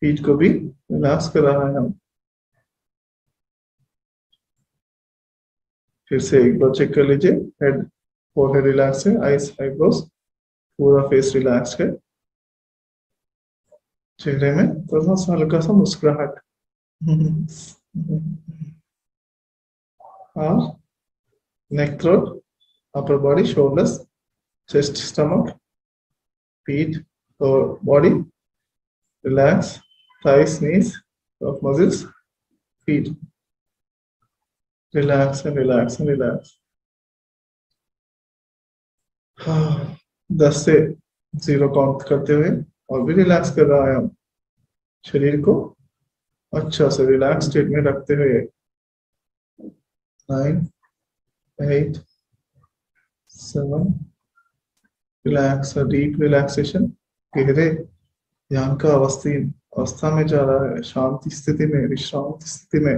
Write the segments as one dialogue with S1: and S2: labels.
S1: पीठ को भी रिलैक्स कर रहा है हम। फिर से एक बार चेक कर लीजिए। हेड, फोरहेड रिलैक्स है, आईज, आईब्रोज, पूरा फेस रिलैक्स है। चेहरे में थोड़ा सा हल्का सा मुस्कुराहट। और neck, throat, upper body, shoulders, chest, stomach, पीठ और body relax, thighs, knees, of muscles, feet relax and relax and relax। हाँ, 10 से 0 काउंट करते हुए और भी रिलैक्स कर रहा है हम शरीर को अच्छा से रिलैक्स स्टेट में रखते हुए। 9, 8, 7, रिलैक्स, डीप रिलैक्सेशन, गहरे ध्यान का अवस्था में जा रहा है, शांति स्थिति में, विश्रांति स्थिति में।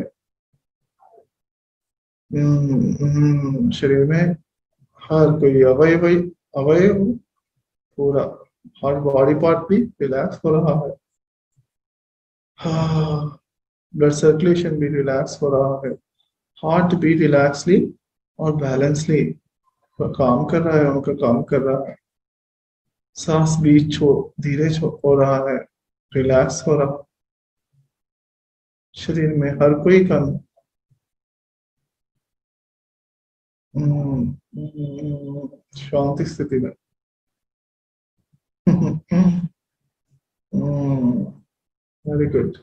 S1: शरीर में हर कोई अवयव अवयव पूरा, हर बॉडी पार्ट भी रिलैक्स हो रहा है। हाँ, ब्लड सर्कुलेशन भी रिलैक्स हो रहा है। हार्ट भी रिलैक्सली और बैलेंसली काम कर रहा है, उनका काम कर रहा है। सांस भी धीरे हो रहा है, रिलैक्स हो रहा है। शरीर में हर कोई कण शांति स्थिति में। Very good.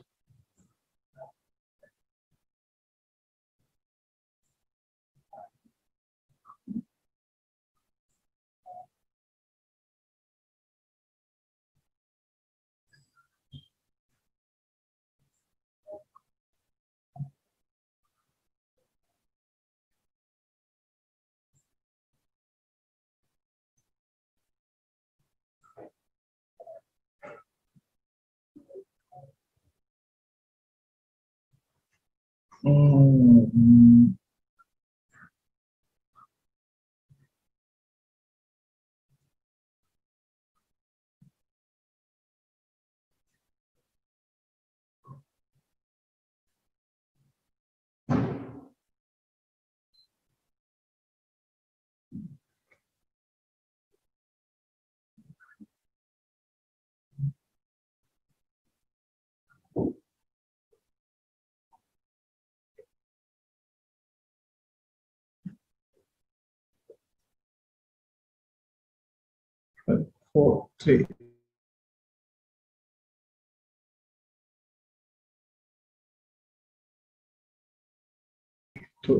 S1: Mm, 4, 3, 2,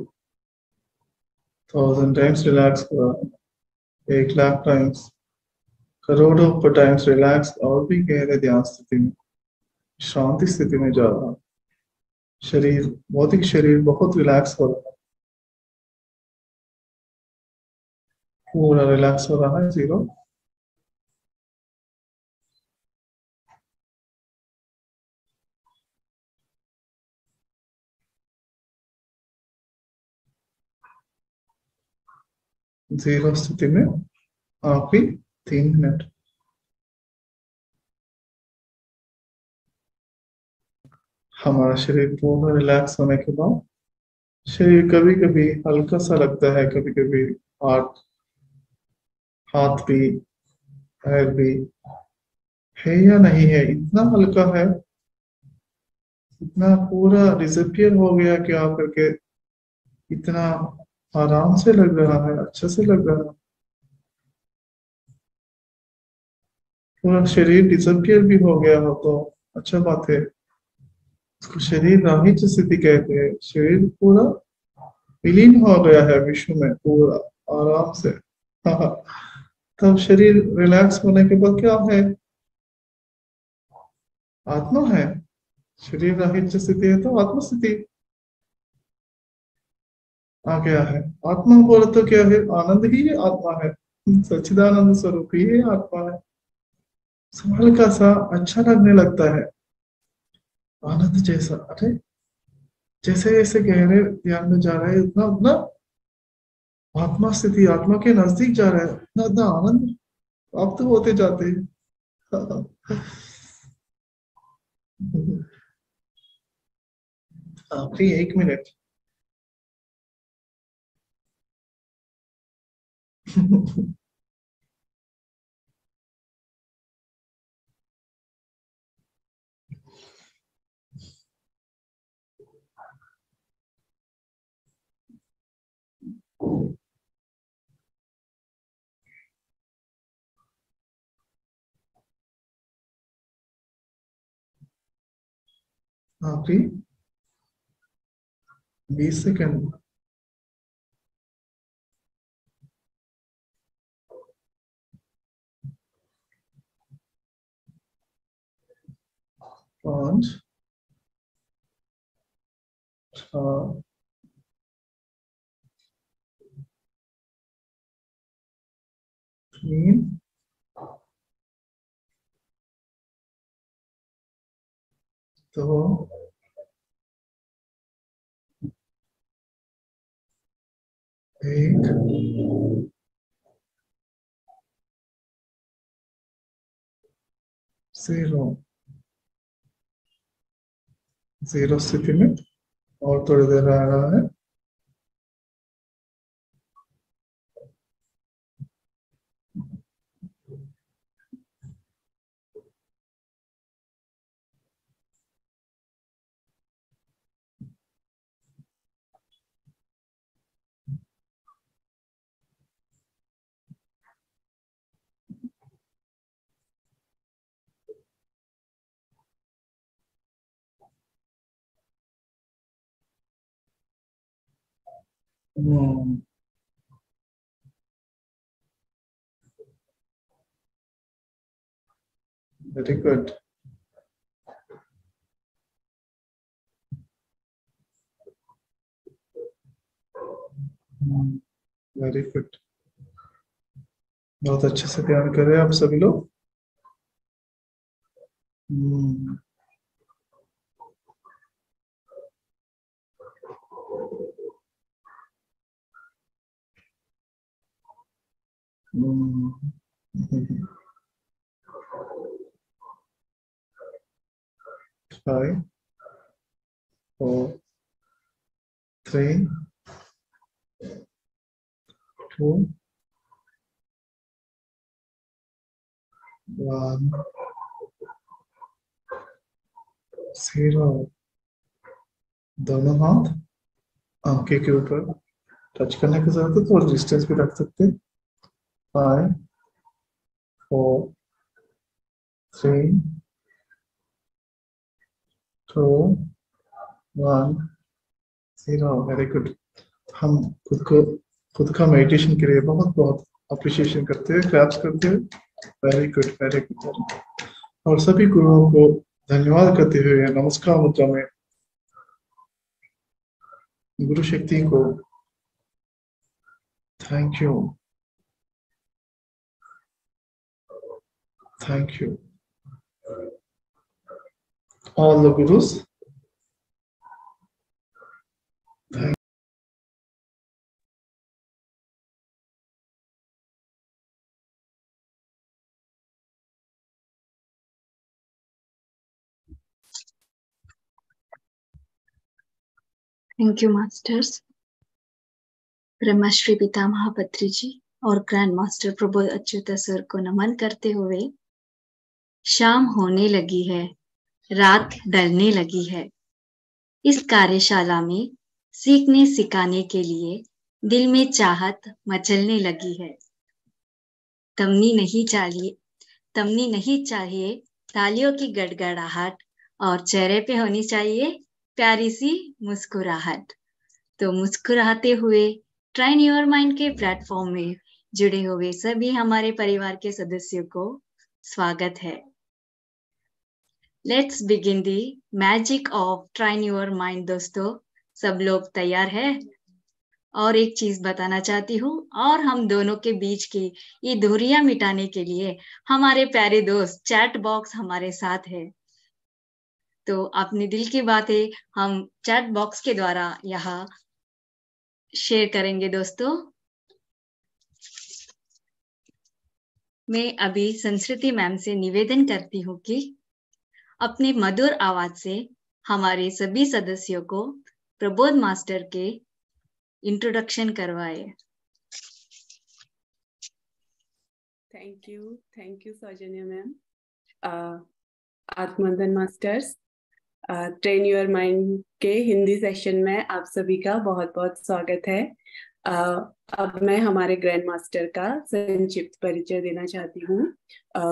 S1: 1000 times relax करा, 1,00,000 टाइम्स, करोड़ों पर टाइम्स रिलैक्स और भी गहरे ध्यान स्थिति में, शांति स्थिति में जा रहा। शरीर, भौतिक शरीर बहुत रिलैक्स हो रहा है, पूरा रिलैक्स हो रहा है। 0, जीरो स्थिति में आखिरी 3 मिनट। हमारा शरीर पूर्ण रिलैक्स होने के बाद शरीर कभी कभी हल्का सा लगता है, कभी कभी हाथ हाथ भी, पैर भी है या नहीं है, इतना हल्का है, इतना पूरा डिसअपियर हो गया क्या करके, इतना आराम से लग रहा है, अच्छे से लग रहा है। पूरा शरीर डिसअपियर भी हो गया हो तो अच्छा बात है। उसको शरीर राहित्य स्थिति कहते हैं। शरीर पूरा विलीन हो गया है विश्व में पूरा आराम से। हाँ, तब शरीर रिलैक्स होने के बाद क्या है? आत्मा है। शरीर राहित्य स्थिति है तो आत्मा स्थिति आ गया है। आत्मा बोले तो क्या है? आनंद ही आत्मा है, सच्चिदानंद स्वरूप ही आत्मा है। हल्का सा अच्छा लगने लगता है, आनंद जैसा। अरे, जैसे जैसे गहरे ध्यान में जा रहा है उतना उतना आत्मा स्थिति, आत्मा के नजदीक जा रहा है, उतना उतना आनंद प्राप्त होते जाते हैं। आखिरी 1 मिनट। आखिरी 20 सेकंड। 5, 4, 3, 2, 1, 0। 0 स्थिति में और थोड़ी देर आ रहा है। Very good. Very good. बहुत अच्छे से ध्यान कर रहे हैं आप सभी लोग। हम्म, हम्म, 5, 4, 3, 2, 1, 0। दोनों हाथ आंखें के ऊपर टच करने की जरूरत है, तो डिस्टेंस भी रख सकते हैं। 5, 4, 3, 2, 1, 0। Very good. हम खुद का मेडिटेशन के लिए बहुत बहुत अप्रिशिएशन करते हैं, क्लैप्स करते हैं। Very good, very good. और सभी गुरुओं को धन्यवाद करते हुए नमस्कार मुद्रा में गुरु शक्ति को thank you, thank you all the gurus.
S2: Thank you masters. Brahmashri Pitamaha Patri ji और grand master Prabodh Achyut sir को नमन करते हुए, शाम होने लगी है, रात ढलने लगी है। इस कार्यशाला में सीखने सिखाने के लिए दिल में चाहत मचलने लगी है। तमनी नहीं चाहिए तालियों की गड़गड़ाहट, और चेहरे पे होनी चाहिए प्यारी सी मुस्कुराहट। तो मुस्कुराते हुए ट्राइन योर माइंड के प्लेटफॉर्म में जुड़े हुए सभी हमारे परिवार के सदस्यों को स्वागत है। Let's begin the magic of training your mind. दोस्तों, सब लोग तैयार है? और एक चीज बताना चाहती हूँ, और हम दोनों के बीच की ये दूरियां मिटाने के लिए हमारे प्यारे दोस्त चैट बॉक्स हमारे साथ है। तो अपने दिल की बातें हम चैट बॉक्स के द्वारा यहाँ शेयर करेंगे। दोस्तों, मैं अभी संस्कृति मैम से निवेदन करती हूँ कि अपने मधुर आवाज से हमारे सभी सदस्यों को प्रबोध मास्टर के इंट्रोडक्शन करवाए।
S3: Thank you Saujanya ma'am. आत्मवंदन मास्टर्स, ट्रेन योर माइंड के हिंदी सेशन में आप सभी का बहुत बहुत स्वागत है। अब मैं हमारे ग्रैंड मास्टर का संक्षिप्त परिचय देना चाहती हूँ।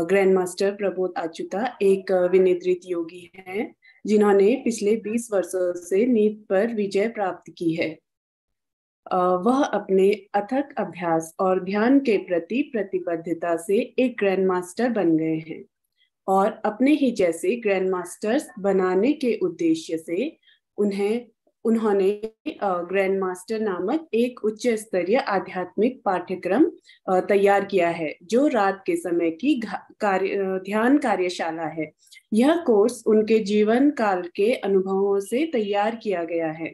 S3: ग्रैंड मास्टर प्रबोध आचुता एक विनिद्रित योगी हैं जिन्होंने पिछले 20 वर्षों से नीट पर विजय प्राप्त की है। वह अपने अथक अभ्यास और ध्यान के प्रति प्रतिबद्धता से एक ग्रैंड मास्टर बन गए हैं और अपने ही जैसे ग्रैंड मास्टर्स बनाने के उद्देश्य से उन्होंने ग्रैंड मास्टर नामक एक उच्च स्तरीय आध्यात्मिक पाठ्यक्रम तैयार किया है जो रात के समय की ध्यान कार्यशाला है। यह कोर्स उनके जीवन काल के अनुभवों से तैयार किया गया है।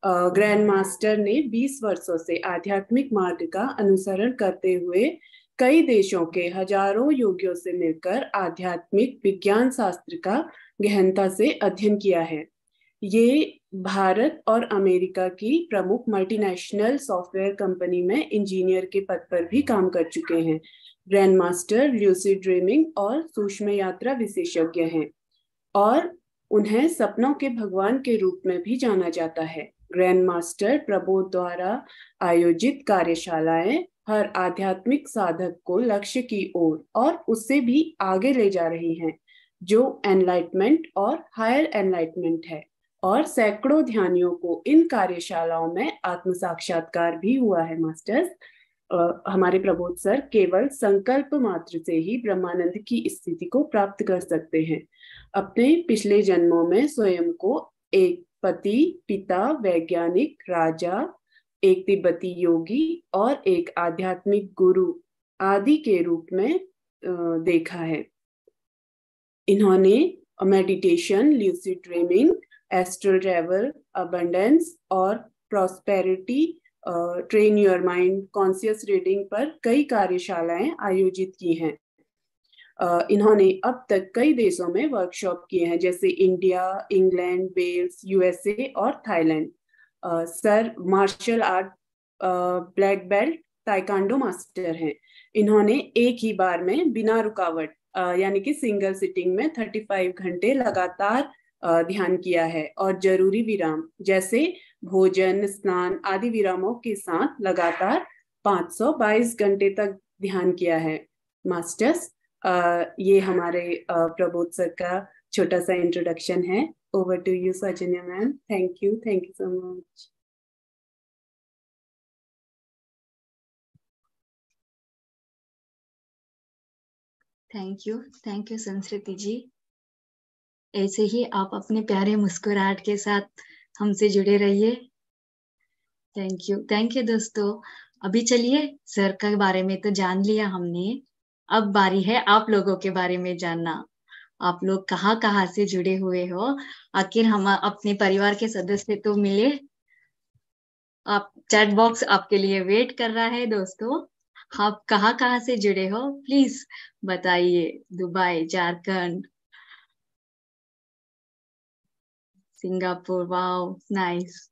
S3: ग्रैंड मास्टर ने 20 वर्षों से आध्यात्मिक मार्ग का अनुसरण करते हुए कई देशों के हजारों योगियों से मिलकर आध्यात्मिक विज्ञान शास्त्र का गहनता से अध्ययन किया है। ये भारत और अमेरिका की प्रमुख मल्टीनेशनल सॉफ्टवेयर कंपनी में इंजीनियर के पद पर भी काम कर चुके हैं। ग्रैंड मास्टर ल्यूसिड ड्रीमिंग और सूक्ष्म यात्रा विशेषज्ञ हैं और उन्हें सपनों के भगवान के रूप में भी जाना जाता है। ग्रैंड मास्टर प्रबोध द्वारा आयोजित कार्यशालाएं हर आध्यात्मिक साधक को लक्ष्य की ओर और उससे भी आगे ले जा रही हैं, जो एनलाइटमेंट और हायर एनलाइटमेंट है, और सैकड़ों ध्यानियों को इन कार्यशालाओं में आत्म साक्षात्कार भी हुआ है। मास्टर्स, हमारे प्रबोध सर केवल संकल्प मात्र से ही ब्रह्मानंद की स्थिति को प्राप्त कर सकते हैं। अपने पिछले जन्मों में स्वयं को एक पति, पिता, वैज्ञानिक, राजा, एक तिब्बती योगी और एक आध्यात्मिक गुरु आदि के रूप में देखा है। इन्होंने meditation, lucid dreaming, astral travel, abundance और prosperity, train your mind, conscious reading पर कई कार्यशालाएं आयोजित की हैं। इन्होंने अब तक कई देशों में वर्कशॉप किए हैं, जैसे इंडिया, इंग्लैंड, वेल्स, यूएसए और Thailand. Sir martial art black belt taekwondo master हैं। इन्होंने एक ही बार में बिना रुकावट यानी कि सिंगल सिटिंग में 35 घंटे लगातार ध्यान किया है और जरूरी विराम जैसे भोजन, स्नान आदि विरामों के साथ लगातार 522 घंटे तक ध्यान किया है। मास्टर्स, ये हमारे प्रबोध सर का छोटा सा इंट्रोडक्शन है। Over to you Saujanya ma'am. Thank you so much.
S2: Thank you Sanskriti ji. ऐसे ही आप अपने प्यारे मुस्कुराहट के साथ हमसे जुड़े रहिए। थैंक यू दोस्तों। अभी चलिए, सर के बारे में तो जान लिया हमने, अब बारी है आप लोगों के बारे में जानना। आप लोग कहाँ से जुड़े हुए हो, आखिर हम अपने परिवार के सदस्य तो मिले। आप चैट बॉक्स आपके लिए वेट कर रहा है दोस्तों। आप कहाँ से जुड़े हो प्लीज बताइए। Dubai, Jharkhand, Singapore, wow nice,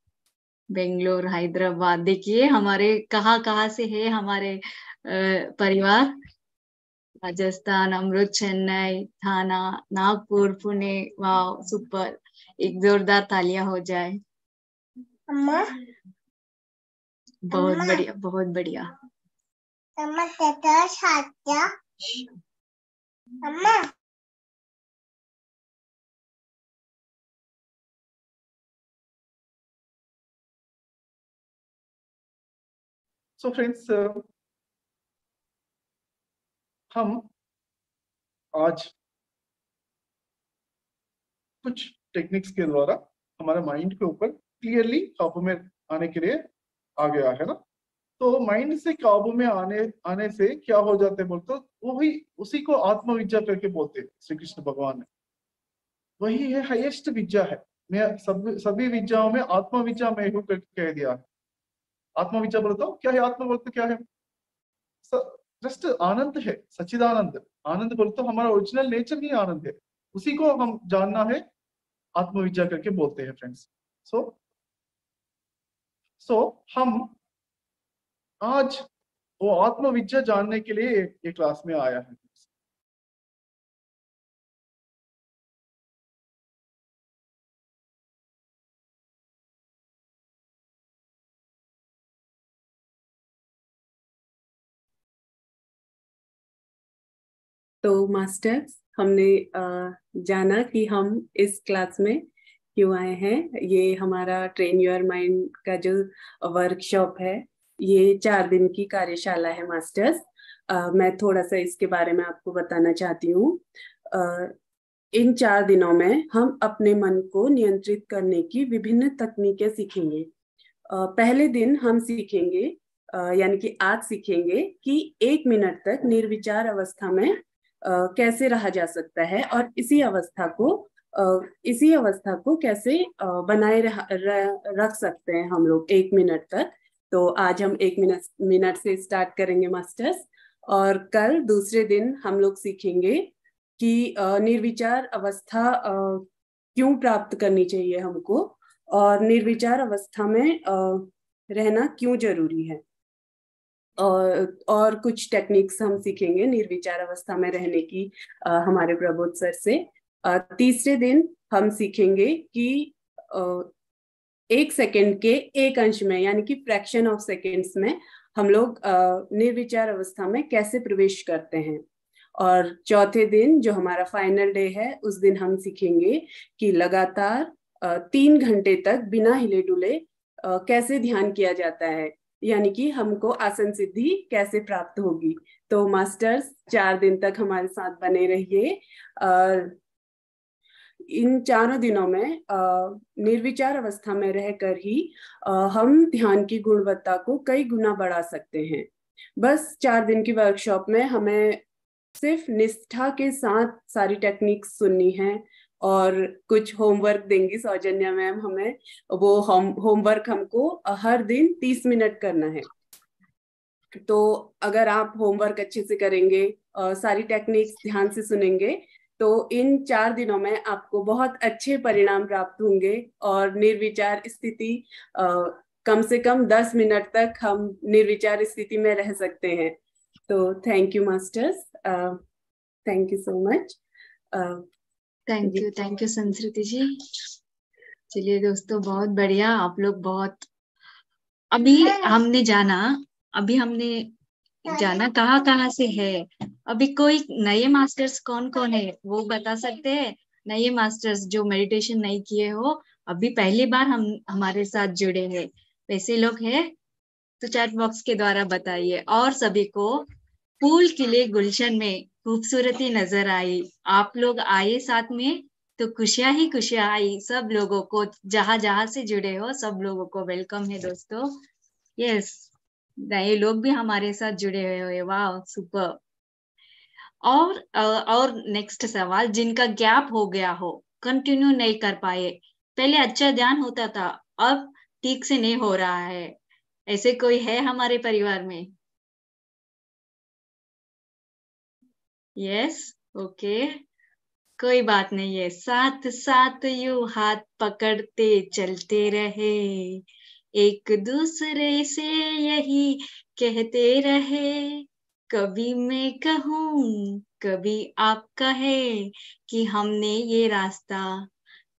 S2: Bangalore, Hyderabad. देखिए हमारे कहाँ से है हमारे परिवार। राजस्थान, अमृत, चेन्नई, थाना, नागपुर, पुणे। वाओ सुपर, एक जोरदार तालियां हो जाए।
S4: अम्मा,
S2: बहुत
S4: अम्मा।
S2: बढ़िया, बहुत बढ़िया।
S4: अम्मा।
S1: So friends, हम आज कुछ टेक्निक्स के द्वारा हमारे माइंड के ऊपर क्लियरली काबू में आने के लिए आ गया है ना। तो माइंड से काबू में आने से क्या हो जाते हैं बोलते, वही उसी को आत्मविद्या करके बोलते हैं श्री कृष्ण भगवान ने। वही है हाईएस्ट विद्या है। मैं सभी विद्याओं में आत्मविद्या में हूँ कह दिया है। आत्मविद्या बोलता हूँ क्या है, आत्मा बोलते क्या है, जस्ट आनंद है, सच्चिदानंद। आनंद बोलते हमारा ओरिजिनल नेचर ही आनंद है। उसी को हम जानना है आत्मविद्या करके बोलते हैं फ्रेंड्स। सो हम आज वो आत्मविद्या जानने के लिए ये क्लास में आया है।
S3: तो मास्टर्स, हमने जाना कि हम इस क्लास में क्यों आए हैं। ये हमारा ट्रेन योर माइंड का जो वर्कशॉप है, ये 4 दिन की कार्यशाला है मास्टर्स। मैं थोड़ा सा इसके बारे में आपको बताना चाहती हूँ। इन 4 दिनों में हम अपने मन को नियंत्रित करने की विभिन्न तकनीकें सीखेंगे। पहले दिन हम सीखेंगे, यानी कि आज सीखेंगे कि 1 मिनट तक निर्विचार अवस्था में कैसे रहा जा सकता है, और इसी अवस्था को कैसे बनाए रख सकते हैं हम लोग 1 मिनट तक। तो आज हम 1 मिनट से स्टार्ट करेंगे मास्टर्स, और कल दूसरे दिन हम लोग सीखेंगे कि निर्विचार अवस्था क्यों प्राप्त करनी चाहिए हमको, और निर्विचार अवस्था में रहना क्यों जरूरी है। और कुछ टेक्निक्स हम सीखेंगे निर्विचार अवस्था में रहने की हमारे प्रबोध सर से। तीसरे दिन हम सीखेंगे कि 1 सेकेंड के 1 अंश में, यानी कि फ्रैक्शन ऑफ सेकेंड्स में हम लोग निर्विचार अवस्था में कैसे प्रवेश करते हैं। और चौथे दिन, जो हमारा फाइनल डे है, उस दिन हम सीखेंगे कि लगातार 3 घंटे तक बिना हिले डुले कैसे ध्यान किया जाता है, यानी कि हमको आसन सिद्धि कैसे प्राप्त होगी। तो मास्टर्स, 4 दिन तक हमारे साथ बने रहिए। इन 4 दिनों में निर्विचार अवस्था में रहकर ही हम ध्यान की गुणवत्ता को कई गुना बढ़ा सकते हैं। बस 4 दिन की वर्कशॉप में हमें सिर्फ निष्ठा के साथ सारी टेक्निक्स सुननी है, और कुछ होमवर्क देंगी सौजन्या मैम हमें। वो होमवर्क हमको हर दिन 30 मिनट करना है। तो अगर आप होमवर्क अच्छे से करेंगे, सारी टेक्निक्स ध्यान से सुनेंगे, तो इन 4 दिनों में आपको बहुत अच्छे परिणाम प्राप्त होंगे, और निर्विचार स्थिति कम से कम 10 मिनट तक हम निर्विचार स्थिति में रह सकते हैं। तो thank you masters, thank you so much.
S2: Thank you Sanskriti जी। चलिए दोस्तों, बहुत बढ़िया। आप लोग बहुत अभी हमने जाना कहाँ से है। अभी कोई नए मास्टर्स कौन कौन है वो बता सकते हैं? नए मास्टर्स जो मेडिटेशन नहीं किए हो, अभी पहली बार हमारे साथ जुड़े हैं, वैसे लोग हैं तो चैट बॉक्स के द्वारा बताइए। और सभी को फूल खिले गुलशन में खूबसूरती नजर आई, आप लोग आए साथ में तो खुशियां ही खुशियां आई। सब लोगों को, जहां से जुड़े हो, सब लोगों को वेलकम है दोस्तों। यस, नए लोग भी हमारे साथ जुड़े हुए, वाह सुपर। और नेक्स्ट सवाल, जिनका गैप हो गया हो, कंटिन्यू नहीं कर पाए, पहले अच्छा ध्यान होता था, अब ठीक से नहीं हो रहा है, ऐसे कोई है हमारे परिवार में? यस, ओके, कोई बात नहीं है। साथ साथ यूं हाथ पकड़ते चलते रहे, एक दूसरे से यही कहते रहे, कभी मैं कहूँ कभी आप कहे कि हमने ये रास्ता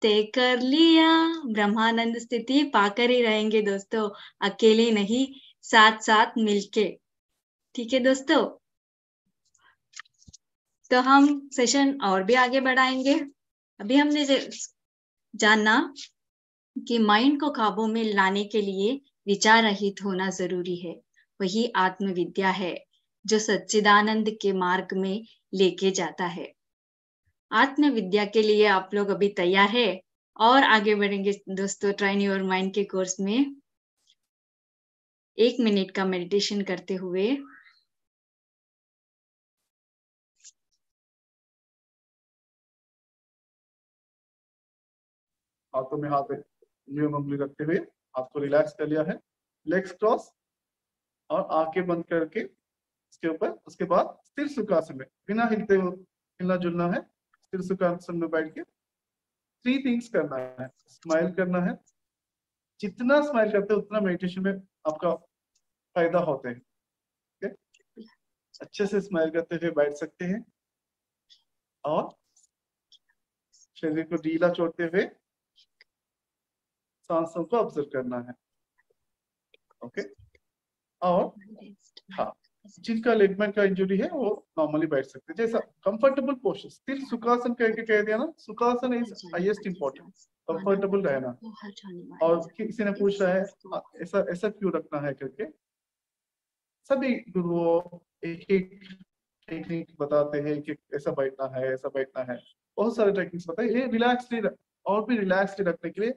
S2: तय कर लिया। ब्रह्मानंद स्थिति पाकर ही रहेंगे दोस्तों, अकेले नहीं, साथ साथ मिलके। ठीक है दोस्तों, तो हम सेशन और भी आगे बढ़ाएंगे। अभी हमने जाना कि माइंड को काबू में लाने के लिए विचार रहित होना जरूरी है। वही आत्मविद्या है जो सच्चिदानंद के मार्ग में लेके जाता है। आत्मविद्या के लिए आप लोग अभी तैयार है? और आगे बढ़ेंगे दोस्तों ट्रेन योर माइंड के कोर्स में 1 मिनट का मेडिटेशन करते हुए।
S1: हाथों में हाथ उंगली रखते हुए आपको रिलैक्स कर लिया है, लेग्स क्रॉस और आंखें बंद करके उसके ऊपर, उसके बाद स्थिर सुखासन में बिना हिलते हुए, हिलना जुलना है, स्थिर सुखासन में बैठ के 3 थिंग्स करना है। स्माइल करना है, जितना स्माइल करते हैं उतना मेडिटेशन में आपका फायदा होता है। ठीक है, अच्छे से स्माइल करते हुए बैठ सकते हैं और शरीर को ढीला छोड़ते हुए सांसों को ऑब्जर्व करना है। ओके, और हाँ, जिनका लेगमेंट का इंजुरी है वो नॉर्मली बैठ सकते हैं, जैसा कंफर्टेबल पोस्चर। स्थिर सुखासन कह दिया ना, सुखासन इज हाईएस्ट इंपॉर्टेंट, कंफर्टेबल रहना। और किसी ने पूछ रहा है ऐसा ऐसा क्यों रखना है करके, सभी गुरुओं एक एक टेक्निक बताते हैं कि ऐसा बैठना है, ऐसा बैठना है, बहुत सारे टेक्निक्स बताए। ये रिलैक्सली और भी रिलैक्सली रखने के लिए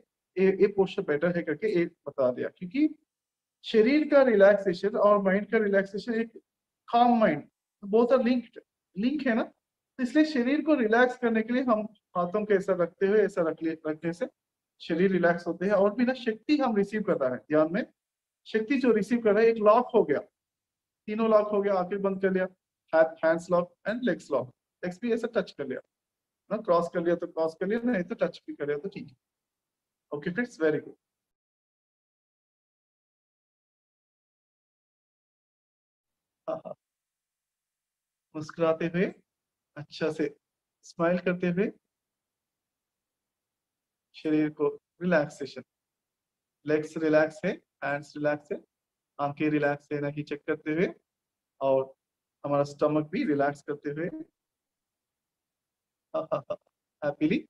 S1: ये पोस्चर बेटर है करके एक बता दिया, क्योंकि शरीर का रिलैक्सेशन और माइंड का रिलैक्सेशन, एक काम माइंड, बोथ आर लिंक है ना। तो इसलिए शरीर को रिलैक्स करने के लिए हम हाथों को ऐसा रखते हुए ऐसा रखने से शरीर रिलैक्स होते हैं। और भी ना शक्ति हम रिसीव कर रहा है, ध्यान में शक्ति जो रिसीव कर रहा है, एक लॉक हो गया, तीनों लॉक हो गया, आंखें बंद कर लिया, hands lock and legs lock. Legs भी ऐसा टच कर लिया ना, क्रॉस कर लिया तो क्रॉस कर लिया, नहीं तो टच भी कर लिया तो ठीक है। Okay friends, very good. मुस्कुराते हुए, अच्छा से स्माइल करते हुए शरीर को रिलैक्सेशन, लेग्स रिलैक्स है, हैंड्स रिलैक्स है, आंखें रिलैक्स है नहीं चेक करते हुए, और हमारा स्टमक भी रिलैक्स करते हुए हैप्पीली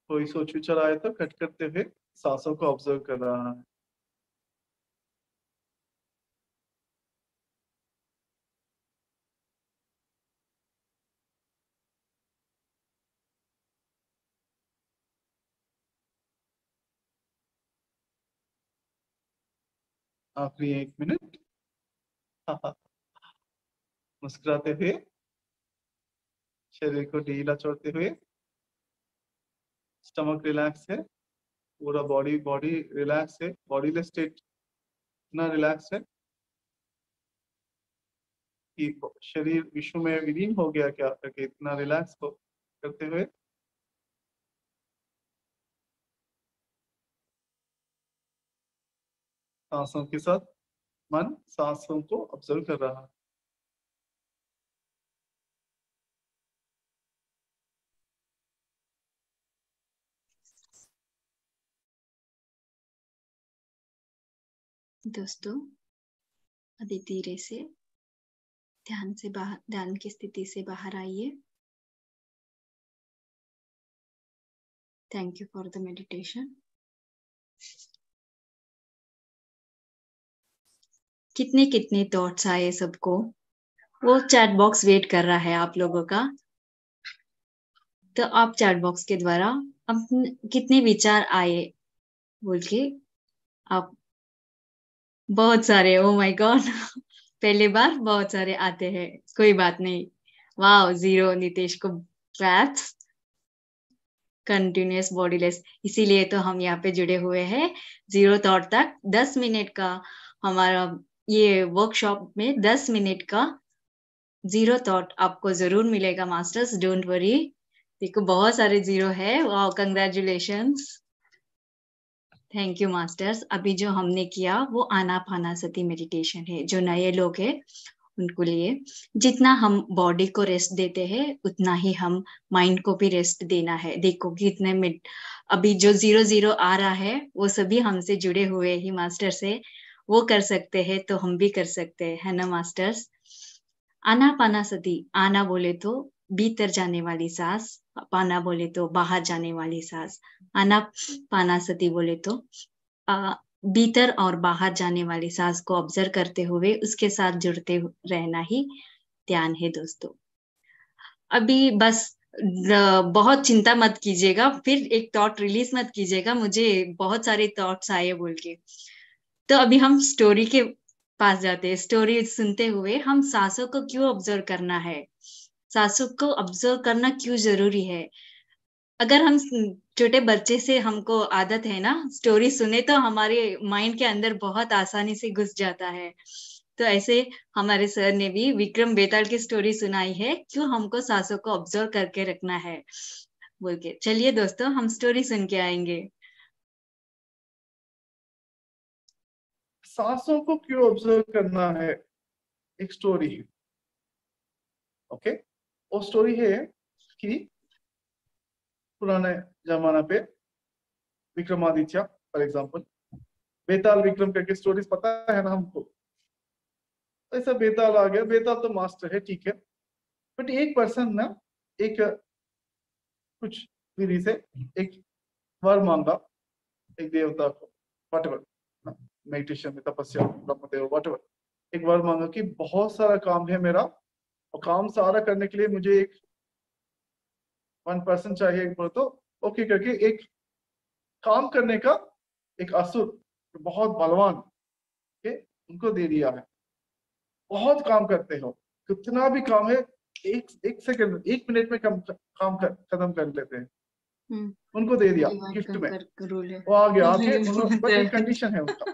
S1: कोई सोच विचार आए तो कट करते हुए सांसों को ऑब्जर्व कर रहा है। आखिरी 1 मिनट। मुस्कुराते हुए शरीर को ढीला छोड़ते हुए, स्टमक रिलैक्स है, पूरा बॉडी रिलैक्स है, बॉडीलेस स्टेट इतना रिलैक्स है कि शरीर विश्व में विलीन हो गया क्या करके इतना रिलैक्स को करते हुए सांसों के साथ मन सांसों को ऑब्जर्व कर रहा है।
S2: दोस्तों, अभी धीरे से ध्यान की स्थिति से बाहर आइए। Thank you for the meditation. कितने कितने थॉट्स आए सबको, वो चैट बॉक्स वेट कर रहा है आप लोगों का। तो आप चैट बॉक्स के द्वारा अब कितने विचार आए बोल के आप, बहुत सारे, ओ माय गॉड, पहली बार बहुत सारे आते हैं, कोई बात नहीं। वाह, 0 नितेश को क्लैप्स। कंटिन्यूअस बॉडीलेस, इसीलिए तो हम यहाँ पे जुड़े हुए हैं। 0 थॉट तक 10 मिनट का हमारा ये वर्कशॉप में 10 मिनट का 0 थॉट आपको जरूर मिलेगा मास्टर्स, डोंट वरी। देखो बहुत सारे 0 है, वाह, कंग्रेचुलेशंस, थैंक यू मास्टर्स। अभी जो हमने किया वो आनापानासती मेडिटेशन है। जो नए लोग हैं उनको लिए, जितना हम बॉडी को रेस्ट देते हैं उतना ही हम माइंड को भी रेस्ट देना है। देखो कितने मिनट अभी जो 0 आ रहा है वो सभी हमसे जुड़े हुए ही मास्टर से, वो कर सकते हैं तो हम भी कर सकते हैं, है ना मास्टर्स। आनापानासती, आना बोले तो भीतर जाने वाली सांस, पाना बोले तो बाहर जाने वाली सांस। आनापानासती बोले तो भीतर और बाहर जाने वाली सांस को ऑब्जर्व करते हुए उसके साथ जुड़ते रहना ही ध्यान है दोस्तों। अभी बस बहुत चिंता मत कीजिएगा, फिर एक थॉट रिलीज मत कीजिएगा, मुझे बहुत सारे थॉट्स आए बोल के। तो अभी हम स्टोरी के पास जाते हैं। स्टोरी सुनते हुए हम सांसों को क्यों ऑब्जर्व करना है, सासू को ऑब्जर्व करना क्यों जरूरी है। अगर हम छोटे बच्चे से हमको आदत है ना स्टोरी सुने तो हमारे माइंड के अंदर बहुत आसानी से घुस जाता है। तो ऐसे हमारे सर ने भी विक्रम बेताल की स्टोरी सुनाई है, क्यों हमको सासों को ऑब्जर्व करके रखना है बोल के। चलिए दोस्तों हम स्टोरी सुन के आएंगे।
S1: सासों को क्यों ऑब्जर्व करना है, एक स्टोरी है। ओके, वो स्टोरी है कि पुराने जमाना पे विक्रमादित्य फॉर एग्जांपल, बेताल विक्रम करके स्टोरीज पता है ना हमको। ऐसा बेताल आ गया, बेताल तो मास्टर है ठीक है, बट एक पर्सन ना एक कुछ विधि से एक वर मांगा एक देवता को, व्हाटएवर मेडिटेशन में तपस्या ब्रह्मदेव व्हाटएवर, एक वर मांगा कि बहुत सारा काम है मेरा और काम सारा करने के लिए मुझे एक 1% चाहिए, एक बोलो तो ओके करके एक काम करने का एक असुर बहुत बलवान के उनको दे दिया है। बहुत काम करते हो, कितना भी काम है एक सेकंड 1 मिनट में काम खत्म कर लेते हैं। उनको दे दिया गिफ्ट में, वो आ गया आके, बट एक कंडीशन है उनका,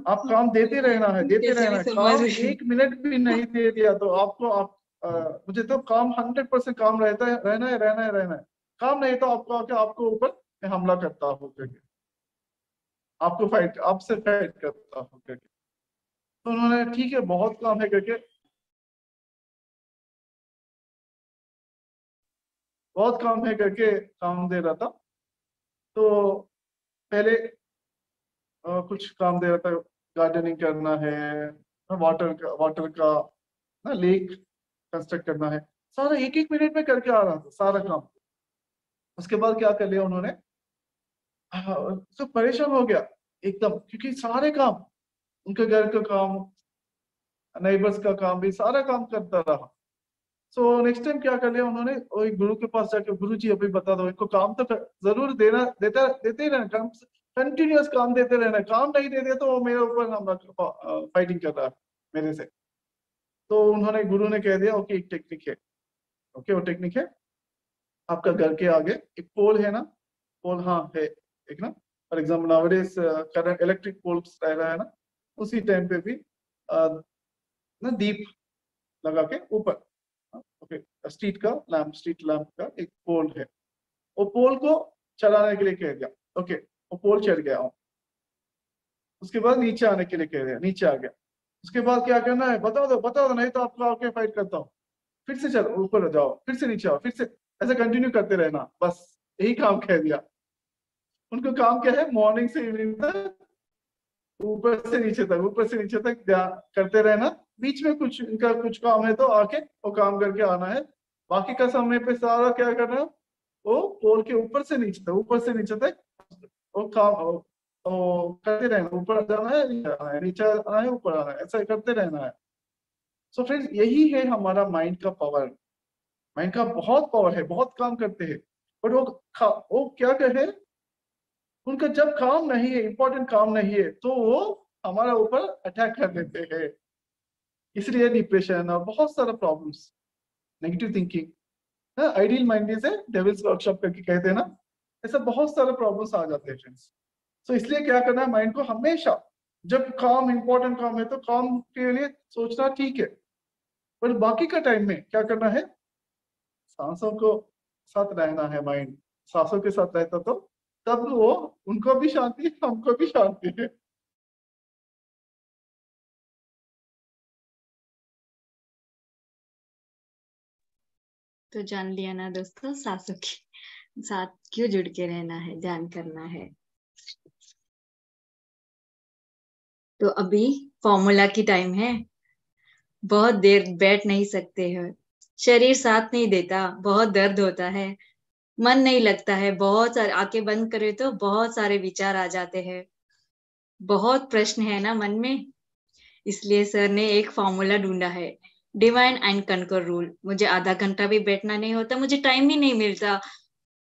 S1: आप काम देते रहना है, देते रहना है। काम 1 मिनट भी नहीं दे दिया तो आपको मुझे तो काम 100% काम रहता है, रहना है रहना है रहना है। काम नहीं तो आपको आके आपको ऊपर हमला करता हो करके, आपको फाइट, आपसे फाइट करता हो करके। तो उन्होंने ठीक है बहुत काम है करके, बहुत काम है करके काम दे रहा था। तो पहले कुछ काम दे रहा था, गार्डनिंग करना है, वाटर का ना लेक कंस्ट्रक्ट करना है, सारा 1-1 मिनट में करके आ रहा था सारा काम। उसके बाद क्या कर लिया उन्होंने, सब परेशान हो गया एकदम, क्योंकि सारे काम, उनके घर का काम, नेबर्स का काम भी सारा काम करता रहा। सो नेक्स्ट टाइम क्या कर लिया उन्होंने, वो एक गुरु के पास जाकर, गुरु जी अभी बता दो इनको काम तो जरूर देना, देते ही रहना काम, कंटिन्यूअस काम देते रहना, काम नहीं दे दिया तो वो मेरे ऊपर फाइटिंग कर रहा है मेरे से। तो उन्होंने, गुरु ने कह दिया ओके एक टेक्निक है, ओके वो टेक्निक है, आपका घर के आगे एक पोल है ना, पोल हाँ है एक ना, for example nowadays current electric poles रह रहा है ना, उसी टाइम पे भी ना दीप लगा के ऊपर, ओके स्ट्रीट लैंप का एक पोल है, वो पोल को चलाने के लिए कह दिया, ओके वो पोल चढ़ गया। उसके बाद नीचे आने के लिए कह दिया, नीचे आ गया। उसके बाद क्या करना है बता दो नहीं तो आपको आके फाइट करता हूँ। फिर से चलो ऊपर जाओ, फिर से नीचे आओ, फिर से ऐसे कंटिन्यू करते रहना, बस यही काम कह दिया उनको। काम क्या है, मॉर्निंग से इवनिंग तक ऊपर से नीचे तक, ऊपर से नीचे तक ध्यान करते रहना। बीच में कुछ इनका कुछ काम है तो आके वो काम करके आना है। बाकी का समय पे सारा क्या करना है, वो पोल के ऊपर से नीचे तक, ऊपर से नीचे तक वो काम वो करते रहना। ऊपर जाना है, नीचे आना है, नीचे आना है, ऊपर आना है, ऐसा करते रहना है। सो फ्रेंड्स यही है हमारा माइंड का पावर। माइंड का बहुत पावर है, बहुत काम करते हैं, बट वो क्या कहे, उनका जब काम नहीं है, इंपॉर्टेंट काम नहीं है, तो वो हमारा ऊपर अटैक कर देते हैं। इसलिए डिप्रेशन और बहुत सारा problems, negative thinking, ideal mind से डेविल्स वर्कशॉप करके कहते हैं ना, ऐसा बहुत सारे प्रॉब्लम्स आ जाते हैं फ्रेंड्स। सो इसलिए क्या करना है, माइंड को हमेशा, जब काम इंपॉर्टेंट काम है तो काम के लिए सोचना ठीक है, पर बाकी का टाइम में क्या करना है, सांसों को साथ रहना है। माइंड सांसों के साथ रहता तो तब वो, उनको भी शांति हमको भी शांति है।
S2: तो जान लिया ना दोस्तों, सासों के साथ क्यों जुड़ के रहना है, ध्यान करना है। तो अभी फॉर्मूला की टाइम है, बहुत देर बैठ नहीं सकते हैं, शरीर साथ नहीं देता, बहुत दर्द होता है, मन नहीं लगता है, बहुत सारे आंखें बंद करे तो बहुत सारे विचार आ जाते हैं, बहुत प्रश्न है ना मन में। इसलिए सर ने एक फॉर्मूला ढूंढा है, डिवाइन एंड कनकर रूल। मुझे आधा घंटा भी बैठना नहीं होता, मुझे टाइम ही नहीं मिलता,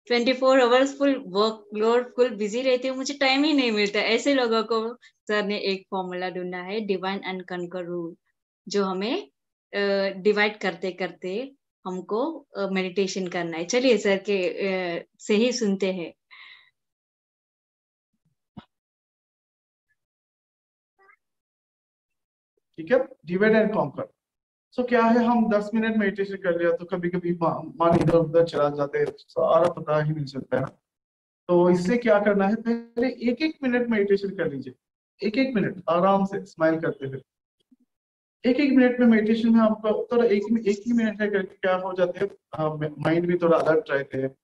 S2: 24 hours full workload, full busy रहती हूँ, मुझे टाइम ही नहीं मिलता। ऐसे लोगों को सर ने एक फॉर्मूला ढूंढा है, डिवाइन एंड कनकर रूल, जो हमें डिवाइड करते करते हमको मेडिटेशन करना है। चलिए सर के से ही सुनते हैं।
S1: ठीक है, डिवाइड एंड कॉन्कर। सो क्या है, हम 10 मिनट मेडिटेशन कर लिया तो कभी कभी मान इधर उधर चला जाते हैं, सारा पता ही नहीं चलता है। तो इससे क्या करना है, पहले 1-1 मिनट मेडिटेशन कर लीजिए, 1-1 मिनट आराम से स्माइल करते हुए। 1-1 मिनट में मेडिटेशन में आपका थोड़ा एक ही मिनट है करके क्या हो जाते हैं, माइंड भी थोड़ा अलर्ट रहते हैं